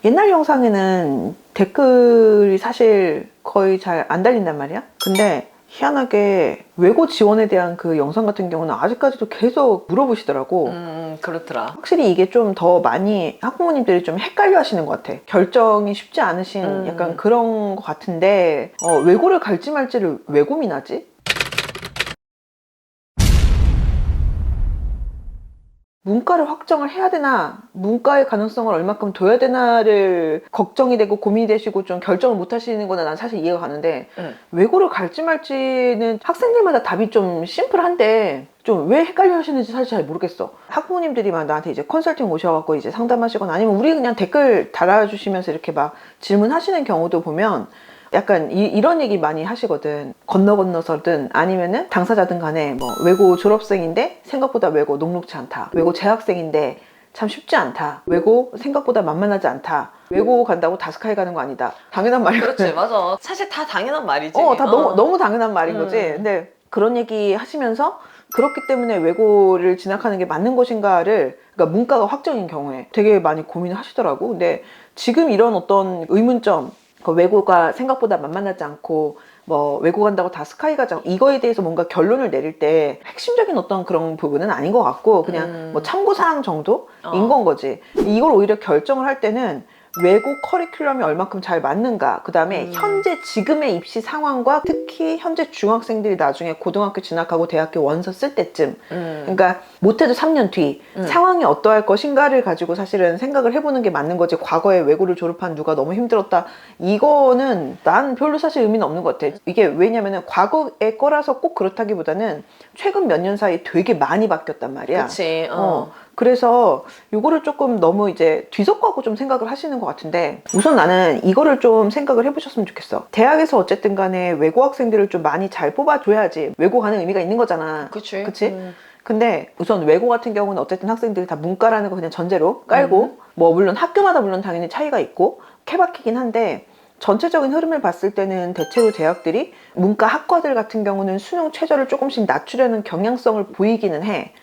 옛날 영상에는 댓글이 사실 거의 잘 안 달린단 말이야. 근데 희한하게 외고 지원에 대한 그 영상 같은 경우는 아직까지도 계속 물어보시더라고. 그렇더라. 확실히 이게 좀 더 많이 학부모님들이 좀 헷갈려 하시는 것 같아. 결정이 쉽지 않으신 약간 그런 것 같은데, 외고를 갈지 말지를 왜 고민하지? 문과를 확정을 해야 되나, 문과의 가능성을 얼마큼 둬야 되나를 걱정이 되고 고민이 되시고 좀 결정을 못 하시는 거는 난 사실 이해가 가는데, 외고를 갈지 말지는 학생들마다 답이 좀 심플한데 좀 왜 헷갈려 하시는지 사실 잘 모르겠어. 학부모님들이 막 나한테 이제 컨설팅 오셔갖고 이제 상담하시거나 아니면 우리 그냥 댓글 달아주시면서 이렇게 막 질문하시는 경우도 보면 약간 이런 얘기 많이 하시거든. 건너서든 아니면은 당사자든 간에 뭐 외고 졸업생인데 생각보다 외고 녹록지 않다. 외고 재학생인데 참 쉽지 않다. 외고 생각보다 만만하지 않다. 외고 간다고 다스카이 가는 거 아니다. 당연한 말이거든. 그렇지, 맞아. 사실 다 당연한 말이지. 다 너무 당연한 말인 거지. 근데 그런 얘기 하시면서 그렇기 때문에 외고를 진학하는 게 맞는 것인가를, 그러니까 문과가 확정인 경우에 되게 많이 고민을 하시더라고. 근데 지금 이런 어떤 의문점, 그 외고가 생각보다 만만하지 않고 뭐 외고 간다고 다 스카이 가지 않고 이거에 대해서 뭔가 결론을 내릴 때 핵심적인 어떤 그런 부분은 아닌 것 같고 그냥 뭐 참고사항 정도인 건 거지. 이걸 오히려 결정을 할 때는 외고 커리큘럼이 얼마큼 잘 맞는가, 그 다음에 현재 지금의 입시 상황과 특히 현재 중학생들이 나중에 고등학교 진학하고 대학교 원서 쓸 때쯤, 그러니까 못해도 3년 뒤 상황이 어떠할 것인가를 가지고 사실은 생각을 해보는 게 맞는 거지. 과거에 외고를 졸업한 누가 너무 힘들었다, 이거는 난 별로 사실 의미는 없는 것 같아. 이게 왜냐면은 과거의 거라서 꼭 그렇다기보다는 최근 몇 년 사이 되게 많이 바뀌었단 말이야. 그치. 그래서 이거를 조금 너무 이제 뒤섞고 좀 생각을 하시는 것 같은데, 우선 나는 이거를 좀 생각을 해보셨으면 좋겠어. 대학에서 어쨌든 간에 외고 학생들을 좀 많이 잘 뽑아줘야지 외고 가는 의미가 있는 거잖아. 그치. 그치? 근데 우선 외고 같은 경우는 어쨌든 학생들이 다 문과라는 거 그냥 전제로 깔고, 뭐 물론 학교마다 물론 당연히 차이가 있고 케바케긴 한데, 전체적인 흐름을 봤을 때는 대체로 대학들이 문과 학과들 같은 경우는 수능 최저를 조금씩 낮추려는 경향성을 보이기는 해.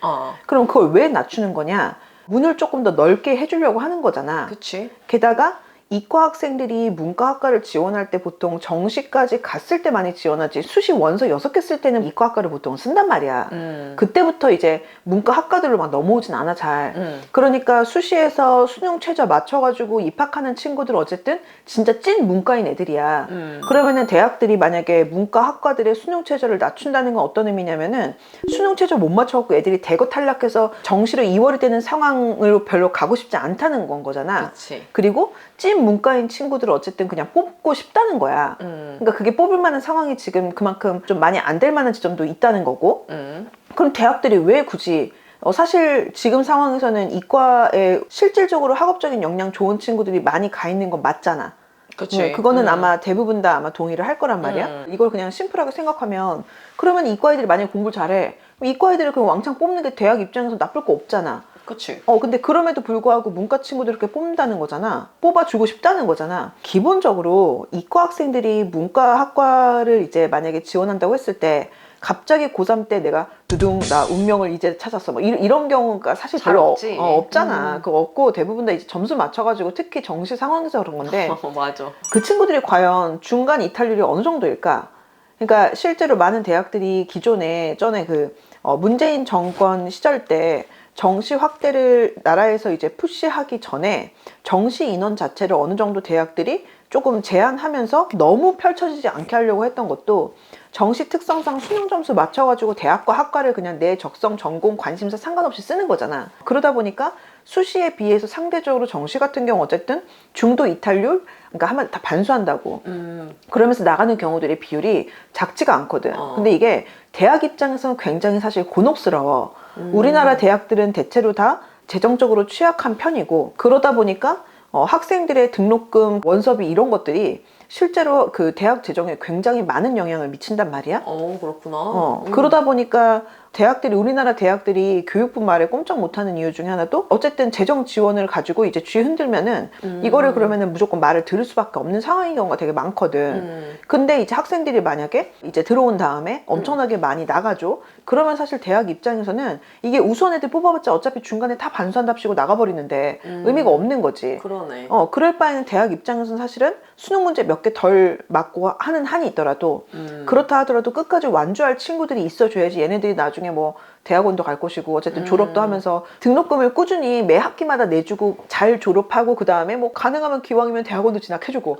그럼 그걸 왜 낮추는 거냐? 문을 조금 더 넓게 해주려고 하는 거잖아. 그치. 게다가 이과 학생들이 문과 학과를 지원할 때 보통 정시까지 갔을 때 많이 지원하지, 수시 원서 6개 쓸 때는 이과 학과를 보통 쓴단 말이야. 그때부터 이제 문과 학과들로 막 넘어오진 않아 잘. 그러니까 수시에서 수능 최저 맞춰가지고 입학하는 친구들 어쨌든 진짜 찐 문과인 애들이야. 그러면은 대학들이 만약에 문과 학과들의 수능 최저를 낮춘다는 건 어떤 의미냐면은 수능 최저 못 맞춰갖고 애들이 대거 탈락해서 정시로 2월이 되는 상황으로 별로 가고 싶지 않다는 건 거잖아. 그치. 그리고 찐 문과인 친구들을 어쨌든 그냥 뽑고 싶다는 거야. 그러니까 그게 뽑을 만한 상황이 지금 그만큼 좀 많이 안 될 만한 지점도 있다는 거고. 그럼 대학들이 왜 굳이, 사실 지금 상황에서는 이과에 실질적으로 학업적인 역량 좋은 친구들이 많이 가 있는 건 맞잖아. 그치. 그거는 아마 대부분 다 아마 동의를 할 거란 말이야. 이걸 그냥 심플하게 생각하면, 그러면 이과 애들이 만약에 공부를 잘해, 그럼 이과 애들을 그냥 왕창 뽑는 게 대학 입장에서 나쁠 거 없잖아. 그치. 근데 그럼에도 불구하고 문과 친구들 이렇게 뽑는다는 거잖아. 뽑아주고 싶다는 거잖아. 기본적으로 이과 학생들이 문과 학과를 이제 만약에 지원한다고 했을 때 갑자기 고3 때 내가 두둥 나 운명을 이제 찾았어, 뭐 이런 경우가 사실 잘 별로 없지. 없잖아. 그거 없고 대부분 다 이제 점수 맞춰가지고 특히 정시 상황에서 그런 건데 맞아. 그 친구들이 과연 중간 이탈률이 어느 정도일까? 그러니까 실제로 많은 대학들이 기존에 전에 문재인 정권 시절 때 정시 확대를 나라에서 이제 푸시하기 전에 정시 인원 자체를 어느 정도 대학들이 조금 제한하면서 너무 펼쳐지지 않게 하려고 했던 것도 정시 특성상 수능 점수 맞춰가지고 대학과 학과를 그냥 내 적성, 전공, 관심사 상관없이 쓰는 거잖아. 그러다 보니까 수시에 비해서 상대적으로 정시 같은 경우 어쨌든 중도 이탈률, 그러니까 한번 다 반수한다고. 그러면서 나가는 경우들의 비율이 작지가 않거든. 근데 이게 대학 입장에서는 굉장히 사실 곤혹스러워. 우리나라 대학들은 대체로 다 재정적으로 취약한 편이고, 그러다 보니까 학생들의 등록금, 원서비 이런 것들이 실제로 그 대학 재정에 굉장히 많은 영향을 미친단 말이야. 그렇구나. 그러다 보니까 대학들이 우리나라 대학들이 교육부 말에 꼼짝 못하는 이유 중에 하나도 어쨌든 재정 지원을 가지고 이제 쥐 흔들면은 이거를 그러면은 무조건 말을 들을 수밖에 없는 상황인 경우가 되게 많거든. 근데 이제 학생들이 만약에 이제 들어온 다음에 엄청나게 많이 나가죠. 그러면 사실 대학 입장에서는 이게 우수한 애들 뽑아봤자 어차피 중간에 다 반수한답시고 나가버리는데 의미가 없는 거지. 그러네. 그럴 바에는 대학 입장에서는 사실은 수능 문제 몇 개 덜 맞고 하는 한이 있더라도 그렇다 하더라도 끝까지 완주할 친구들이 있어줘야지 얘네들이 나중에 뭐 대학원도 갈 것이고 어쨌든 졸업도 하면서 등록금을 꾸준히 매 학기마다 내주고 잘 졸업하고 그 다음에 뭐 가능하면 기왕이면 대학원도 진학해주고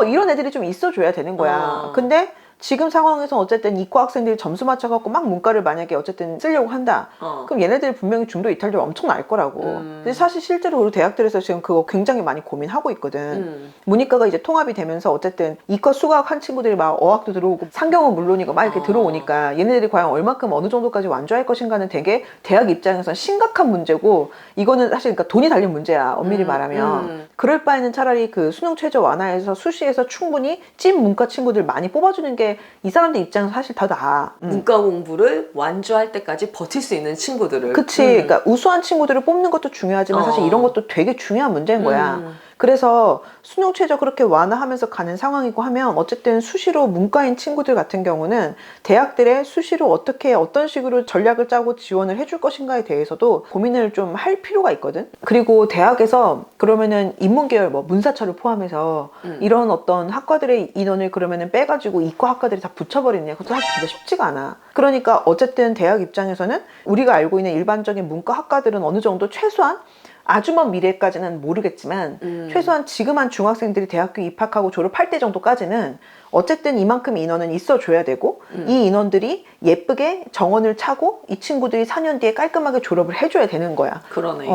이런 애들이 좀 있어줘야 되는 거야. 근데 지금 상황에서 어쨌든 이과 학생들이 점수 맞춰갖고 막 문과를 만약에 어쨌든 쓰려고 한다. 그럼 얘네들이 분명히 중도 이탈률 엄청 날 거라고. 근데 사실 실제로 우리 대학들에서 지금 그거 굉장히 많이 고민하고 있거든. 문이과가 이제 통합이 되면서 어쨌든 이과 수학 한 친구들이 막 어학도 들어오고 상경은 물론이고 막 이렇게 들어오니까 얘네들이 과연 얼마큼 어느 정도까지 완주할 것인가는 되게 대학 입장에서는 심각한 문제고 이거는 사실 그러니까 돈이 달린 문제야. 엄밀히 말하면. 그럴 바에는 차라리 그 수능 최저 완화해서 수시에서 충분히 찐 문과 친구들 많이 뽑아주는 게 이 사람들 입장에서 사실 더 나아. 문과 공부를 완주할 때까지 버틸 수 있는 친구들을. 그치. 그러니까 우수한 친구들을 뽑는 것도 중요하지만 사실 이런 것도 되게 중요한 문제인 거야. 그래서 수능 최저 그렇게 완화하면서 가는 상황이고 하면 어쨌든 수시로 문과인 친구들 같은 경우는 대학들의 수시로 어떻게 어떤 식으로 전략을 짜고 지원을 해줄 것인가에 대해서도 고민을 좀 할 필요가 있거든. 그리고 대학에서 그러면은 인문계열 뭐 문사철을 포함해서 이런 어떤 학과들의 인원을 그러면은 빼가지고 이과 학과들이 다 붙여버리느냐, 그것도 사실 진짜 쉽지가 않아. 그러니까 어쨌든 대학 입장에서는 우리가 알고 있는 일반적인 문과 학과들은 어느 정도 최소한 아주 먼 미래까지는 모르겠지만 최소한 지금 한 중학생들이 대학교 입학하고 졸업할 때 정도까지는 어쨌든 이만큼 인원은 있어줘야 되고 이 인원들이 예쁘게 정원을 차고 이 친구들이 4년 뒤에 깔끔하게 졸업을 해줘야 되는 거야. 그러네.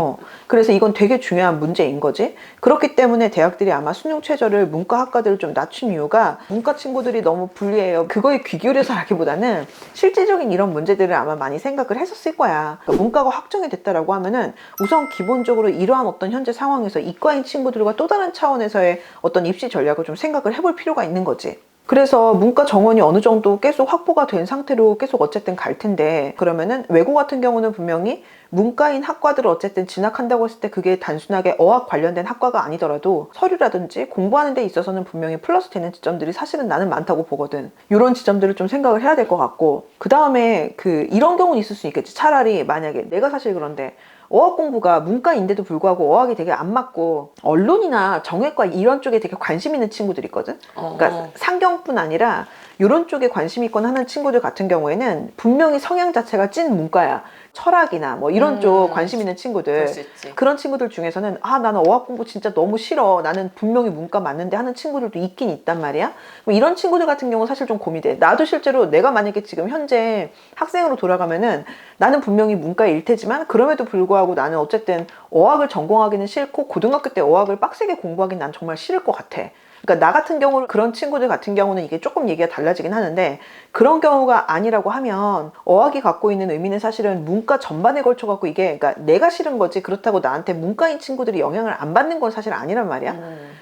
그래서 이건 되게 중요한 문제인 거지. 그렇기 때문에 대학들이 아마 수능 최저를 문과 학과들을 좀 낮춘 이유가 문과 친구들이 너무 불리해요. 그거에 귀 기울여서라기보다는 실질적인 이런 문제들을 아마 많이 생각을 했었을 거야. 그러니까 문과가 확정이 됐다라고 하면은 우선 기본적으로 이러한 어떤 현재 상황에서 이과인 친구들과 또 다른 차원에서의 어떤 입시 전략을 좀 생각을 해볼 필요가 있는 거지. 그래서 문과 정원이 어느 정도 계속 확보가 된 상태로 계속 어쨌든 갈 텐데 그러면은 외고 같은 경우는 분명히 문과인 학과들을 어쨌든 진학한다고 했을 때 그게 단순하게 어학 관련된 학과가 아니더라도 서류라든지 공부하는 데 있어서는 분명히 플러스 되는 지점들이 사실은 나는 많다고 보거든. 이런 지점들을 좀 생각을 해야 될 것 같고 그 다음에 이런 경우는 있을 수 있겠지. 차라리 만약에 내가 사실 그런데 어학 공부가 문과인데도 불구하고 어학이 되게 안 맞고 언론이나 정외과 이런 쪽에 되게 관심 있는 친구들이 있거든. 그러니까 상경뿐 아니라 이런 쪽에 관심 있거나 하는 친구들 같은 경우에는 분명히 성향 자체가 찐 문과야. 철학이나 뭐 이런 쪽 관심 있는 친구들, 그런 친구들 중에서는 나는 어학 공부 진짜 너무 싫어, 나는 분명히 문과 맞는데 하는 친구들도 있긴 있단 말이야. 이런 친구들 같은 경우 사실 좀 고민돼. 나도 실제로 내가 만약에 지금 현재 학생으로 돌아가면은 나는 분명히 문과일 테지만 그럼에도 불구하고 나는 어쨌든 어학을 전공하기는 싫고 고등학교 때 어학을 빡세게 공부하기는 난 정말 싫을 것 같아. 그러니까 나 같은 경우 그런 친구들 같은 경우는 이게 조금 얘기가 달라지긴 하는데 그런 경우가 아니라고 하면 어학이 갖고 있는 의미는 사실은 문과 전반에 걸쳐 갖고 이게 그러니까 내가 싫은 거지 그렇다고 나한테 문과인 친구들이 영향을 안 받는 건 사실 아니란 말이야.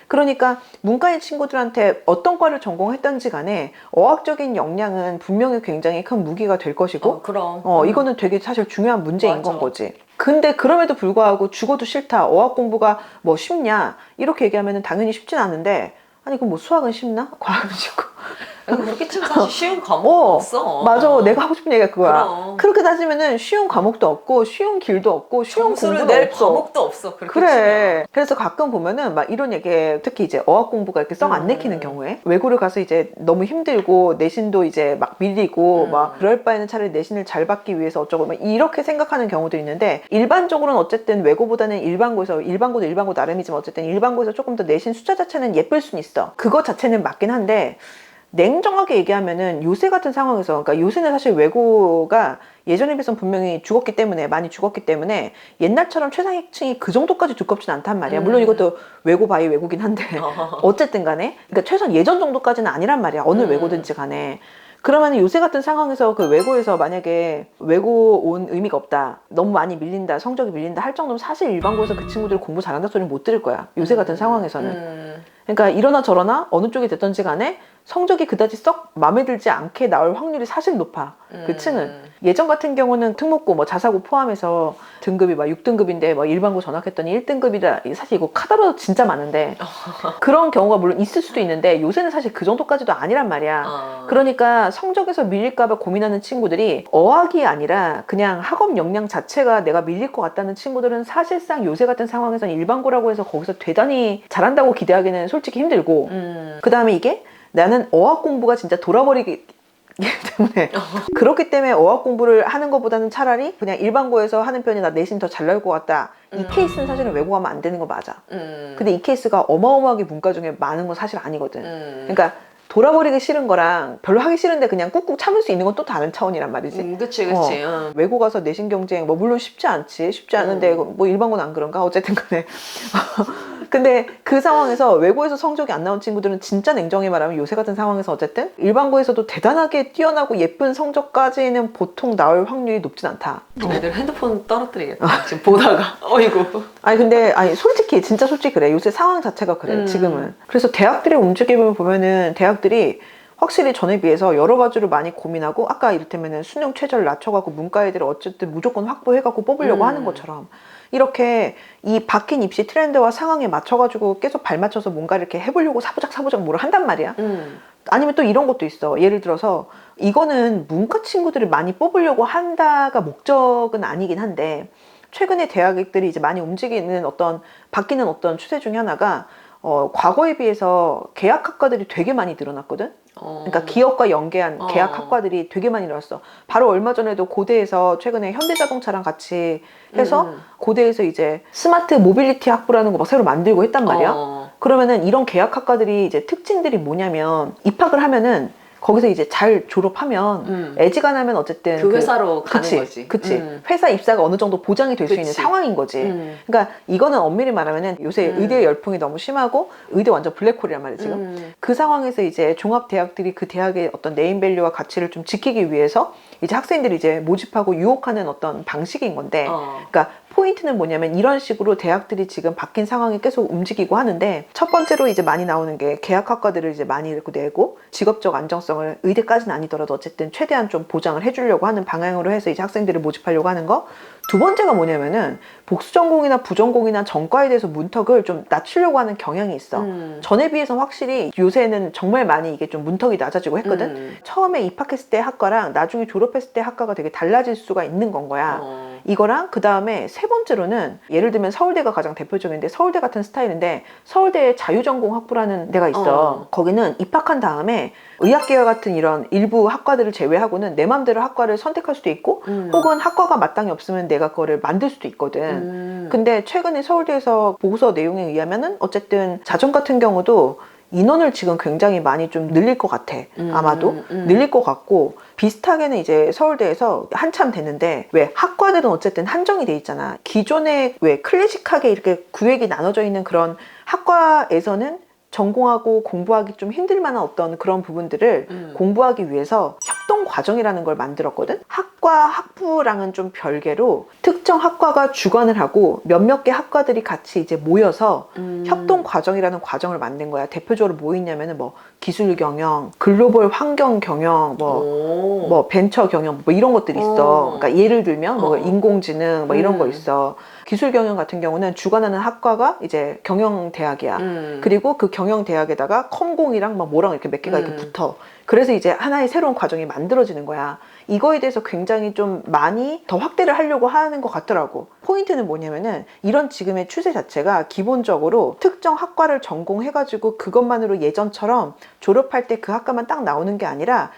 그러니까 문과인 친구들한테 어떤 과를 전공했던지 간에 어학적인 역량은 분명히 굉장히 큰 무기가 될 것이고 그럼. 이거는 되게 사실 중요한 문제인 맞아. 건 거지. 근데 그럼에도 불구하고 죽어도 싫다, 어학 공부가 뭐 쉽냐 이렇게 얘기하면 당연히 쉽진 않은데 아니 그럼 뭐 수학은 쉽나? 과학은 쉽고 그렇게 치면 사실 쉬운 과목 없어. 맞아. 내가 하고 싶은 얘기가 그거야. 그럼. 그렇게 따지면은 쉬운 과목도 없고 쉬운 길도 없고 쉬운 점수를 공부도 낼 없어. 과목도 없어. 그렇게 그래. 치면. 그래서 가끔 보면은 막 이런 얘기, 특히 이제 어학 공부가 이렇게 썩 안 내키는 경우에 외고를 가서 이제 너무 힘들고 내신도 이제 막 밀리고 막 그럴 바에는 차라리 내신을 잘 받기 위해서 어쩌고 막 이렇게 생각하는 경우도 있는데 일반적으로는 어쨌든 외고보다는 일반고도 일반고 나름이지만 어쨌든 일반고에서 조금 더 내신 숫자 자체는 예쁠 수는 있어. 그거 자체는 맞긴 한데 냉정하게 얘기하면은 요새 같은 상황에서, 그러니까 요새는 사실 외고가 예전에 비해서는 분명히 많이 죽었기 때문에 옛날처럼 최상위층이 그 정도까지 두껍진 않단 말이야. 물론 이것도 외고 바이 외고긴 한데 어쨌든 간에 그러니까 최소한 예전 정도까지는 아니란 말이야. 어느 외고든지 간에. 그러면 요새 같은 상황에서 그 외고에서 만약에 외고 온 의미가 없다, 너무 많이 밀린다, 성적이 밀린다 할 정도면 사실 일반고에서 그 친구들이 공부 잘한다 소리는 못 들을 거야. 요새 같은 상황에서는. 그러니까 이러나 저러나 어느 쪽이 됐던지 간에 성적이 그다지 썩 마음에 들지 않게 나올 확률이 사실 높아. 그 층은. 예전 같은 경우는 특목고 뭐 자사고 포함해서 등급이 막 6등급인데 뭐 일반고 전학했더니 1등급이다. 사실 이거 카더라 진짜 많은데 그런 경우가 물론 있을 수도 있는데 요새는 사실 그 정도까지도 아니란 말이야. 그러니까 성적에서 밀릴까봐 고민하는 친구들이 어학이 아니라 그냥 학업 역량 자체가 내가 밀릴 것 같다는 친구들은 사실상 요새 같은 상황에서는 일반고라고 해서 거기서 대단히 잘한다고 기대하기는 솔직히 힘들고 그 다음에 이게 나는 어학 공부가 진짜 돌아버리기 때문에 그렇기 때문에 어학 공부를 하는 것보다는 차라리 그냥 일반고에서 하는 편이 나 내신 더 잘 나올 것 같다. 이 케이스는 사실은 외고 가면 안 되는 거 맞아. 근데 이 케이스가 어마어마하게 문과 중에 많은 건 사실 아니거든. 그러니까 돌아버리기 싫은 거랑 별로 하기 싫은데 그냥 꾹꾹 참을 수 있는 건 또 다른 차원이란 말이지. 그치. 외고 가서 내신 경쟁 뭐 물론 쉽지 않지. 쉽지 않은데 뭐 일반고는 안 그런가? 어쨌든 간에 근데 그 상황에서 외고에서 성적이 안 나온 친구들은 진짜 냉정히 말하면 요새 같은 상황에서 어쨌든 일반고에서도 대단하게 뛰어나고 예쁜 성적까지는 보통 나올 확률이 높진 않다. 애들 핸드폰 떨어뜨리겠다. 지금 보다가 어이구. 아니 근데 솔직히 진짜 솔직히 그래. 요새 상황 자체가 그래. 지금은. 그래서 대학들의 움직임을 보면은 대학들이 확실히 전에 비해서 여러 가지로 많이 고민하고 아까 이를테면은 수능 최저를 낮춰갖고 문과 애들을 어쨌든 무조건 확보해갖고 뽑으려고 하는 것처럼 이렇게 이 바뀐 입시 트렌드와 상황에 맞춰가지고 계속 발맞춰서 뭔가 이렇게 해보려고 사부작 뭐를 한단 말이야. 아니면 또 이런 것도 있어. 예를 들어서 이거는 문과 친구들을 많이 뽑으려고 한다가 목적은 아니긴 한데 최근에 대학들이 이제 많이 움직이는 바뀌는 어떤 추세 중에 하나가 과거에 비해서 계약학과들이 되게 많이 늘어났거든. 그러니까 기업과 연계한 계약학과들이 되게 많이 늘었어. 바로 얼마 전에도 고대에서 최근에 현대자동차랑 같이 해서 고대에서 이제 스마트 모빌리티 학부라는 거 막 새로 만들고 했단 말이야. 그러면은 이런 계약학과들이 이제 특징들이 뭐냐면 입학을 하면은 거기서 이제 잘 졸업하면 애지간하면 어쨌든 그 회사로 가는 거지. 그치. 회사 입사가 어느 정도 보장이 될 수 있는 상황인 거지. 그러니까 이거는 엄밀히 말하면은 요새 의대 열풍이 너무 심하고 의대 완전 블랙홀이란 말이야 지금. 그 상황에서 이제 종합대학들이 그 대학의 어떤 네임밸류와 가치를 좀 지키기 위해서 이제 학생들이 이제 모집하고 유혹하는 어떤 방식인 건데 그러니까 포인트는 뭐냐면 이런 식으로 대학들이 지금 바뀐 상황이 계속 움직이고 하는데 첫 번째로 이제 많이 나오는 게 계약학과들을 이제 많이 이렇게 내고 직업적 안정성을 의대까지는 아니더라도 어쨌든 최대한 좀 보장을 해주려고 하는 방향으로 해서 이제 학생들을 모집하려고 하는 거. 두 번째가 뭐냐면은 복수전공이나 부전공이나 전과에 대해서 문턱을 좀 낮추려고 하는 경향이 있어. 전에 비해서 확실히 요새는 정말 많이 이게 좀 문턱이 낮아지고 했거든. 처음에 입학했을 때 학과랑 나중에 졸업했을 때 학과가 되게 달라질 수가 있는 건 거야. 이거랑 그 다음에 세 번째로는 예를 들면 서울대가 가장 대표적인데 서울대 같은 스타일인데 서울대 자유전공학부라는 데가 있어. 거기는 입학한 다음에 의학계열 같은 이런 일부 학과들을 제외하고는 내 맘대로 학과를 선택할 수도 있고 혹은 학과가 마땅히 없으면 내가 그거를 만들 수도 있거든. 근데 최근에 서울대에서 보고서 내용에 의하면은 어쨌든 자전 같은 경우도 인원을 지금 굉장히 많이 좀 늘릴 것 같아. 아마도 늘릴 것 같고 비슷하게는 이제 서울대에서 한참 됐는데 왜 학과들은 어쨌든 한정이 돼 있잖아. 기존에 왜 클래식하게 이렇게 구획이 나눠져 있는 그런 학과에서는 전공하고 공부하기 좀 힘들 만한 어떤 그런 부분들을 공부하기 위해서 협동 과정이라는 걸 만들었거든. 학과 학부랑은 좀 별개로 특정 학과가 주관을 하고 몇몇 개 학과들이 같이 이제 모여서 협동 과정이라는 과정을 만든 거야. 대표적으로 뭐 있냐면은 뭐 기술 경영, 글로벌 환경 경영, 뭐 벤처 경영 뭐 이런 것들이 있어. 그러니까 예를 들면 뭐 인공지능 뭐 이런 거 있어. 기술 경영 같은 경우는 주관하는 학과가 이제 경영대학이야. 그리고 그 경영대학에다가 컴공이랑 막 뭐랑 이렇게 몇 개가 이렇게 붙어. 그래서 이제 하나의 새로운 과정이 만들어지는 거야. 이거에 대해서 굉장히 좀 많이 더 확대를 하려고 하는 것 같더라고. 포인트는 뭐냐면은 이런 지금의 추세 자체가 기본적으로 특정 학과를 전공해가지고 그것만으로 예전처럼 졸업할 때 그 학과만 딱 나오는 게 아니라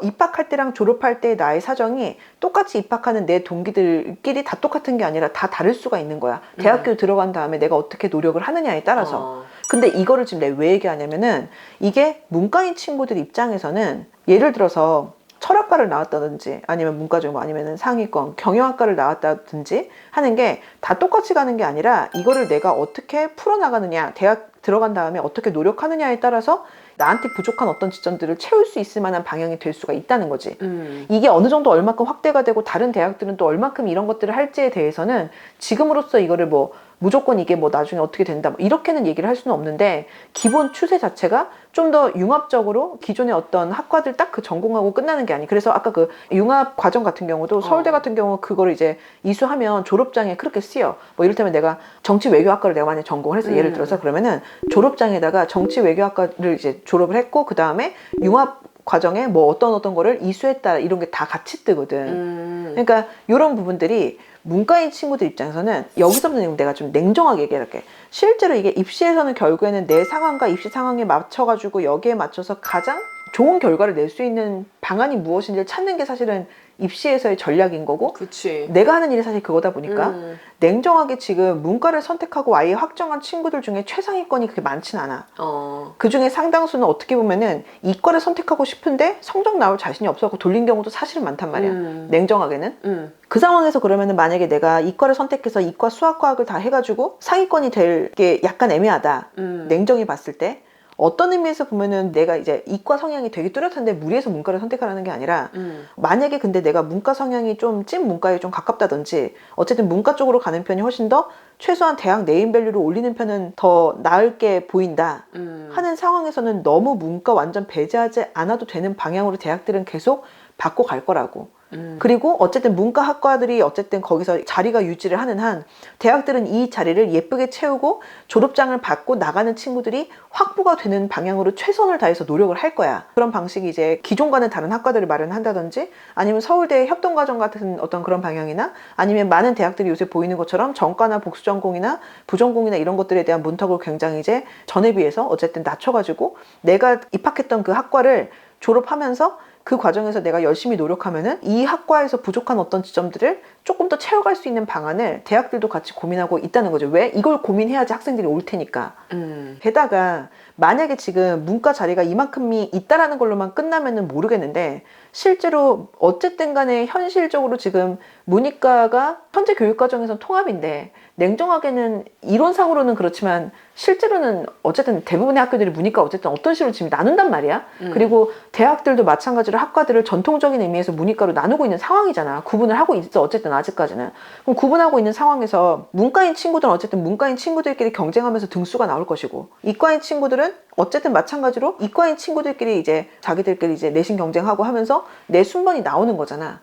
입학할 때랑 졸업할 때 나의 사정이 똑같이 입학하는 내 동기들끼리 다 똑같은 게 아니라 다 다를 수가 있는 거야. 대학교 들어간 다음에 내가 어떻게 노력을 하느냐에 따라서. 근데 이거를 지금 내가 왜 얘기하냐면은 이게 문과인 친구들 입장에서는 예를 들어서 철학과를 나왔다든지 아니면 문과전공 아니면 상위권 경영학과를 나왔다든지 하는 게 다 똑같이 가는 게 아니라 이거를 내가 어떻게 풀어나가느냐 대학 들어간 다음에 어떻게 노력하느냐에 따라서 나한테 부족한 어떤 지점들을 채울 수 있을 만한 방향이 될 수가 있다는 거지. 이게 어느 정도 얼마큼 확대가 되고 다른 대학들은 또 얼마큼 이런 것들을 할지에 대해서는 지금으로서 이거를 뭐 무조건 이게 뭐 나중에 어떻게 된다 뭐 이렇게는 얘기를 할 수는 없는데, 기본 추세 자체가 좀 더 융합적으로 기존의 어떤 학과들 딱 그 전공하고 끝나는 게 아니. 그래서 아까 그 융합 과정 같은 경우도 서울대 같은 경우 그거를 이제 이수하면 졸업장에 그렇게 쓰여. 뭐 이를테면 내가 정치 외교학과를 내가 만약 전공을 했어, 예를 들어서. 그러면은 졸업장에다가 정치 외교학과를 이제 졸업을 했고 그 다음에 융합 과정에 뭐 어떤 거를 이수했다 이런 게 다 같이 뜨거든. 그러니까 이런 부분들이 문과인 친구들 입장에서는, 여기서는 내가 좀 냉정하게 얘기할게. 실제로 이게 입시에서는 결국에는 내 상황과 입시 상황에 맞춰가지고 여기에 맞춰서 가장 좋은 결과를 낼 수 있는 방안이 무엇인지를 찾는 게 사실은 입시에서의 전략인 거고, 그치. 내가 하는 일이 사실 그거다 보니까 냉정하게 지금 문과를 선택하고 아예 확정한 친구들 중에 최상위권이 그렇게 많진 않아. 그 중에 상당수는 어떻게 보면은 이과를 선택하고 싶은데 성적 나올 자신이 없어서 돌린 경우도 사실은 많단 말이야. 냉정하게는. 그 상황에서 그러면은 만약에 내가 이과를 선택해서 이과 수학과학을 다 해가지고 상위권이 될 게 약간 애매하다. 냉정히 봤을 때. 어떤 의미에서 보면은 내가 이제 이과 성향이 되게 뚜렷한데 무리해서 문과를 선택하라는 게 아니라, 만약에 근데 내가 문과 성향이 좀 찐 문과에 좀 가깝다든지 어쨌든 문과 쪽으로 가는 편이 훨씬 더 최소한 대학 네임밸류를 올리는 편은 더 나을 게 보인다 하는 상황에서는 너무 문과 완전 배제하지 않아도 되는 방향으로 대학들은 계속 바꿔갈 거라고. 그리고 어쨌든 문과 학과들이 어쨌든 거기서 자리가 유지를 하는 한 대학들은 이 자리를 예쁘게 채우고 졸업장을 받고 나가는 친구들이 확보가 되는 방향으로 최선을 다해서 노력을 할 거야. 그런 방식이 이제 기존과는 다른 학과들을 마련한다든지, 아니면 서울대 협동과정 같은 어떤 그런 방향이나, 아니면 많은 대학들이 요새 보이는 것처럼 전과나 복수전공이나 부전공이나 이런 것들에 대한 문턱을 굉장히 이제 전에 비해서 어쨌든 낮춰가지고 내가 입학했던 그 학과를 졸업하면서 그 과정에서 내가 열심히 노력하면은 이 학과에서 부족한 어떤 지점들을 조금 더 채워갈 수 있는 방안을 대학들도 같이 고민하고 있다는 거죠. 왜? 이걸 고민해야지 학생들이 올 테니까. 게다가 만약에 지금 문과 자리가 이만큼이 있다라는 걸로만 끝나면은 모르겠는데, 실제로 어쨌든 간에 현실적으로 지금 문이과가 현재 교육과정에선 통합인데, 냉정하게는 이론상으로는 그렇지만 실제로는 어쨌든 대부분의 학교들이 문이과 어쨌든 어떤 식으로 지금 나눈단 말이야. 그리고 대학들도 마찬가지로 학과들을 전통적인 의미에서 문이과로 나누고 있는 상황이잖아. 구분을 하고 있어, 어쨌든 아직까지는. 그럼 구분하고 있는 상황에서 문과인 친구들은 어쨌든 문과인 친구들끼리 경쟁하면서 등수가 나올 것이고, 이과인 친구들은 어쨌든 마찬가지로 이과인 친구들끼리 이제 자기들끼리 이제 내신 경쟁하고 하면서 내 순번이 나오는 거잖아.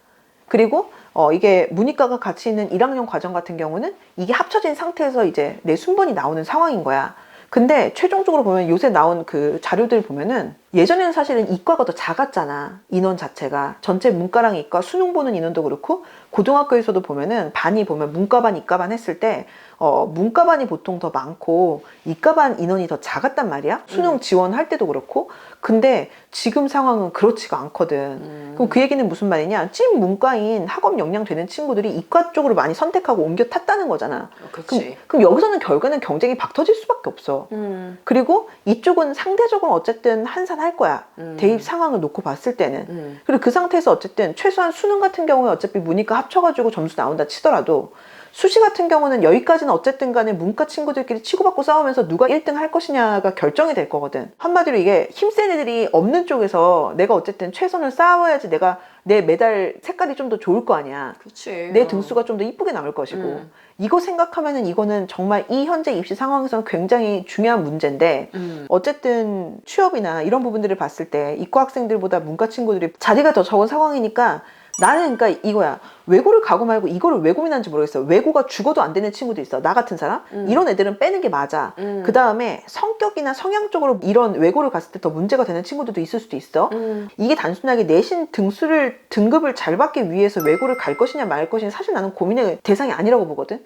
그리고 이게 문이과가 같이 있는 1학년 과정 같은 경우는 이게 합쳐진 상태에서 이제 내 순번이 나오는 상황인 거야. 근데 최종적으로 보면 요새 나온 그 자료들 보면은, 예전에는 사실은 이과가 더 작았잖아. 인원 자체가. 전체 문과랑 이과 수능 보는 인원도 그렇고, 고등학교에서도 보면은 반이 보면 문과반, 이과반 했을 때 문과반이 보통 더 많고 이과반 인원이 더 작았단 말이야. 수능 지원할 때도 그렇고. 근데 지금 상황은 그렇지가 않거든. 그럼 그 얘기는 무슨 말이냐? 찐 문과인 학업 역량 되는 친구들이 이과 쪽으로 많이 선택하고 옮겨 탔다는 거잖아. 그럼 여기서는 결과는 경쟁이 박 터질 수밖에 없어. 그리고 이쪽은 상대적으로 어쨌든 한산할 거야. 대입 상황을 놓고 봤을 때는. 그리고 그 상태에서 어쨌든 최소한 수능 같은 경우에 어차피 문이과 합쳐가지고 점수 나온다 치더라도, 수시 같은 경우는 여기까지는 어쨌든 간에 문과 친구들끼리 치고받고 싸우면서 누가 1등 할 것이냐가 결정이 될 거거든. 한마디로 이게 힘센 애들이 없는 쪽에서 내가 어쨌든 최선을 쌓아야지 내가 내 메달 색깔이 좀 더 좋을 거 아니야. 그치. 내 등수가 좀 더 이쁘게 나올 것이고. 이거 생각하면은 이거는 정말 이 현재 입시 상황에서는 굉장히 중요한 문제인데, 어쨌든 취업이나 이런 부분들을 봤을 때 이과 학생들보다 문과 친구들이 자리가 더 적은 상황이니까, 나는 그러니까 이거야. 외고를 가고 말고 이거를 왜 고민하는지 모르겠어. 외고가 죽어도 안 되는 친구도 있어. 나 같은 사람? 이런 애들은 빼는 게 맞아. 그 다음에 성격이나 성향적으로 이런 외고를 갔을 때 더 문제가 되는 친구들도 있을 수도 있어. 이게 단순하게 내신 등급을 잘 받기 위해서 외고를 갈 것이냐 말 것이냐 사실 나는 고민의 대상이 아니라고 보거든.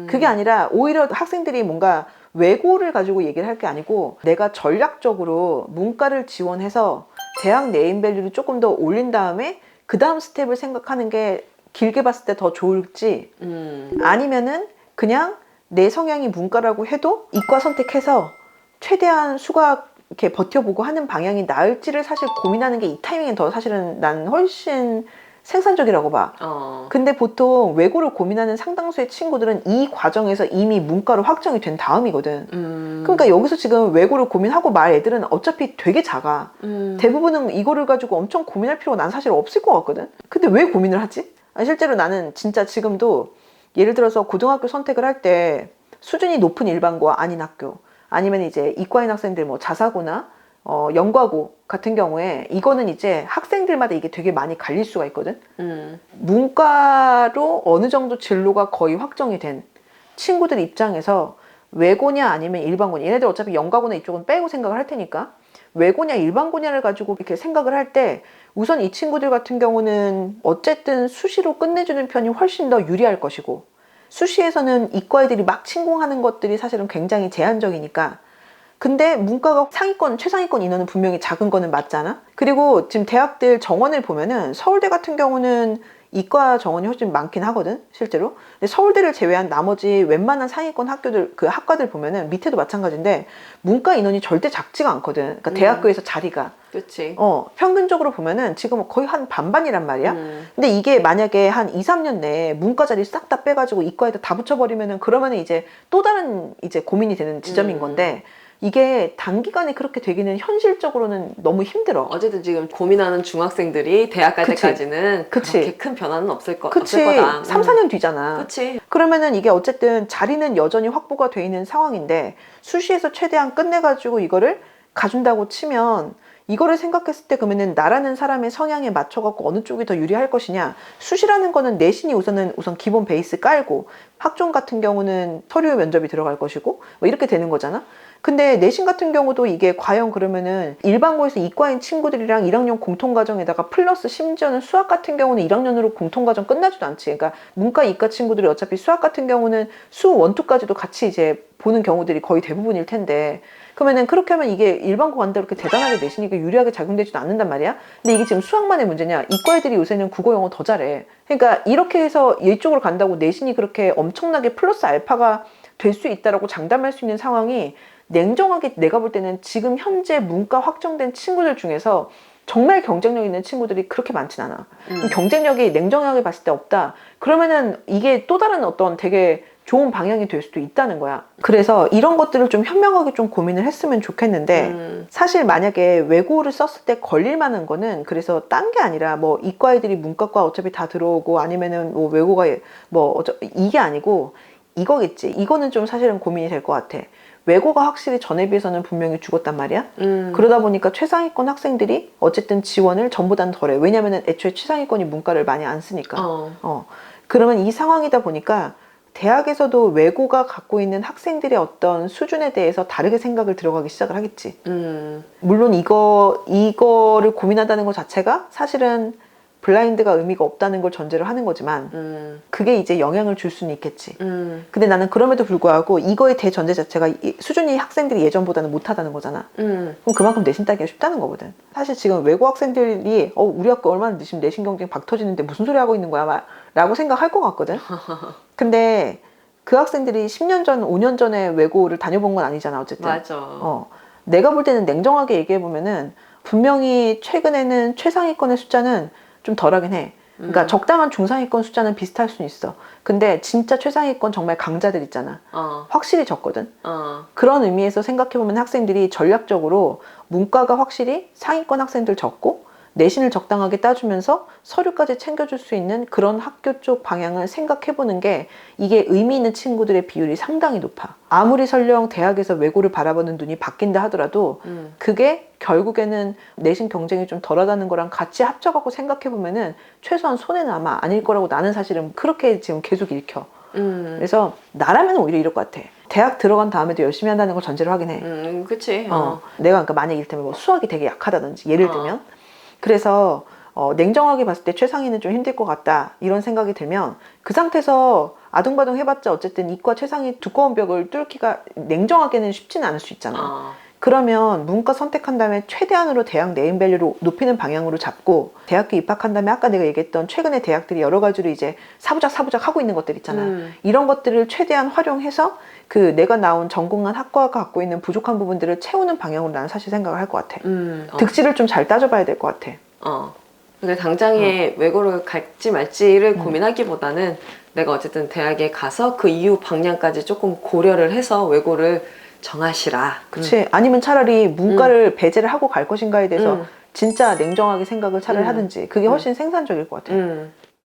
그게 아니라 오히려 학생들이 뭔가 외고를 가지고 얘기를 할 게 아니고, 내가 전략적으로 문과를 지원해서 대학 네임밸류를 조금 더 올린 다음에 그 다음 스텝을 생각하는 게 길게 봤을 때 더 좋을지, 아니면은 그냥 내 성향이 문과라고 해도 이과 선택해서 최대한 수학 이렇게 버텨보고 하는 방향이 나을지를 사실 고민하는 게 이 타이밍에 더 사실은 난 훨씬 생산적이라고 봐. 어. 근데 보통 외고를 고민하는 상당수의 친구들은 이 과정에서 이미 문과로 확정이 된 다음이거든. 그러니까 여기서 지금 외고를 고민하고 말 애들은 어차피 되게 작아. 대부분은 이거를 가지고 엄청 고민할 필요가 난 사실 없을 것 같거든. 근데 왜 고민을 하지? 아니, 실제로 나는 진짜 지금도 예를 들어서 고등학교 선택을 할 때 수준이 높은 일반고와 아닌 학교, 아니면 이제 이과인 학생들 뭐 자사고나 연과고 같은 경우에 이거는 이제 학생들마다 이게 되게 많이 갈릴 수가 있거든. 문과로 어느 정도 진로가 거의 확정이 된 친구들 입장에서 외고냐 아니면 일반고냐, 얘네들 어차피 연과고나 이쪽은 빼고 생각을 할 테니까 외고냐 일반고냐를 가지고 이렇게 생각을 할 때 우선 이 친구들 같은 경우는 어쨌든 수시로 끝내주는 편이 훨씬 더 유리할 것이고, 수시에서는 이과 애들이 막 침공하는 것들이 사실은 굉장히 제한적이니까. 근데 문과가 상위권, 최상위권 인원은 분명히 작은 거는 맞잖아. 그리고 지금 대학들 정원을 보면은 서울대 같은 경우는 이과 정원이 훨씬 많긴 하거든, 실제로. 근데 서울대를 제외한 나머지 웬만한 상위권 학교들, 그 학과들 보면은 밑에도 마찬가지인데 문과 인원이 절대 작지가 않거든. 그러니까 대학교에서 자리가. 그치. 평균적으로 보면은 지금 거의 한 반반이란 말이야. 근데 이게 만약에 한 2, 3년 내에 문과 자리 싹 다 빼가지고 이과에다 다 붙여버리면은 그러면은 이제 또 다른 이제 고민이 되는 지점인 건데, 이게 단기간에 그렇게 되기는 현실적으로는 너무 힘들어. 어쨌든 지금 고민하는 중학생들이 대학 갈 그치. 때까지는 그치. 그렇게 큰 변화는 없을 그치. 거다. 3, 4년 뒤잖아. 그치. 그러면은 이게 어쨌든 자리는 여전히 확보가 돼 있는 상황인데 수시에서 최대한 끝내가지고 이거를 가준다고 치면, 이거를 생각했을 때 그러면은 나라는 사람의 성향에 맞춰갖고 어느 쪽이 더 유리할 것이냐. 수시라는 거는 내신이 우선 기본 베이스 깔고, 학종 같은 경우는 서류 면접이 들어갈 것이고 뭐 이렇게 되는 거잖아. 근데 내신 같은 경우도 이게 과연 그러면은 일반고에서 이과인 친구들이랑 1학년 공통과정에다가 플러스 심지어는 수학 같은 경우는 1학년으로 공통과정 끝나지도 않지. 그러니까 문과 이과 친구들이 어차피 수학 같은 경우는 수 1, 2까지도 같이 이제 보는 경우들이 거의 대부분일 텐데, 그러면은 그렇게 하면 이게 일반고 간다 그렇게 대단하게 내신이 유리하게 작용되지도 않는단 말이야. 근데 이게 지금 수학만의 문제냐? 이과 애들이 요새는 국어 영어 더 잘해. 그러니까 이렇게 해서 이쪽으로 간다고 내신이 그렇게 엄청나게 플러스 알파가 될 수 있다라고 장담할 수 있는 상황이 냉정하게 내가 볼 때는 지금 현재 문과 확정된 친구들 중에서 정말 경쟁력 있는 친구들이 그렇게 많진 않아. 경쟁력이 냉정하게 봤을 때 없다. 그러면은 이게 또 다른 어떤 되게 좋은 방향이 될 수도 있다는 거야. 그래서 이런 것들을 좀 현명하게 좀 고민을 했으면 좋겠는데, 사실 만약에 외고를 썼을 때 걸릴 만한 거는 그래서 딴 게 아니라 뭐 이과 애들이 문과과 어차피 다 들어오고 아니면은 뭐 외고가 뭐 이게 아니고 이거겠지. 이거는 좀 사실은 고민이 될 것 같아. 외고가 확실히 전에 비해서는 분명히 죽었단 말이야. 그러다 보니까 최상위권 학생들이 어쨌든 지원을 전보다는 덜해. 왜냐면은 애초에 최상위권이 문과를 많이 안 쓰니까. 그러면 이 상황이다 보니까 대학에서도 외고가 갖고 있는 학생들의 어떤 수준에 대해서 다르게 생각을 들어가기 시작을 하겠지. 물론 이거를 고민한다는 것 자체가 사실은 블라인드가 의미가 없다는 걸 전제로 하는 거지만 그게 이제 영향을 줄 수는 있겠지. 근데 나는 그럼에도 불구하고 이거의 대전제 자체가 수준이 학생들이 예전보다는 못하다는 거잖아. 그럼 그만큼 내신 따기가 쉽다는 거거든. 사실 지금 외고 학생들이 우리 학교 얼마나 지금 내신 경쟁 박 터지는데 무슨 소리 하고 있는 거야 라고 생각할 것 같거든. 근데 그 학생들이 10년 전, 5년 전에 외고를 다녀본 건 아니잖아, 어쨌든. 맞아. 내가 볼 때는 냉정하게 얘기해보면은 분명히 최근에는 최상위권의 숫자는 좀 덜하긴 해. 그러니까 적당한 중상위권 숫자는 비슷할 수는 있어. 근데 진짜 최상위권 정말 강자들 있잖아. 확실히 적거든. 그런 의미에서 생각해보면 학생들이 전략적으로 문과가 확실히 상위권 학생들 적고 내신을 적당하게 따주면서 서류까지 챙겨줄 수 있는 그런 학교 쪽 방향을 생각해보는 게 이게 의미 있는 친구들의 비율이 상당히 높아. 아무리 설령 대학에서 외고를 바라보는 눈이 바뀐다 하더라도 그게 결국에는 내신 경쟁이 좀 덜하다는 거랑 같이 합쳐갖고 생각해보면은 최소한 손해는 아마 아닐 거라고 나는 사실은 그렇게 지금 계속 읽혀. 그래서 나라면 오히려 이럴 것 같아. 대학 들어간 다음에도 열심히 한다는 걸 전제로 하긴 해. 그치. 내가 그러니까 만약 이를테면 뭐 수학이 되게 약하다든지 예를 들면 그래서 냉정하게 봤을 때 최상위는 좀 힘들 것 같다 이런 생각이 들면 그 상태에서 아둥바둥 해봤자 어쨌든 이과 최상위 두꺼운 벽을 뚫기가 냉정하게는 쉽지는 않을 수 있잖아. 그러면 문과 선택한 다음에 최대한으로 대학 네임밸류를 높이는 방향으로 잡고 대학교 입학한 다음에 아까 내가 얘기했던 최근에 대학들이 여러 가지로 이제 사부작 하고 있는 것들 있잖아. 이런 것들을 최대한 활용해서 그 내가 나온 전공한 학과가 갖고 있는 부족한 부분들을 채우는 방향으로 나는 사실 생각을 할 것 같아. 득실을 좀 잘 따져봐야 될 것 같아. 그러니까 당장에 외고를 갈지 말지를 고민하기보다는 내가 어쨌든 대학에 가서 그 이후 방향까지 조금 고려를 해서 외고를 정하시라. 그치. 아니면 차라리 문과를 배제를 하고 갈 것인가에 대해서 진짜 냉정하게 생각을 차라리 하든지 그게 훨씬 생산적일 것 같아요.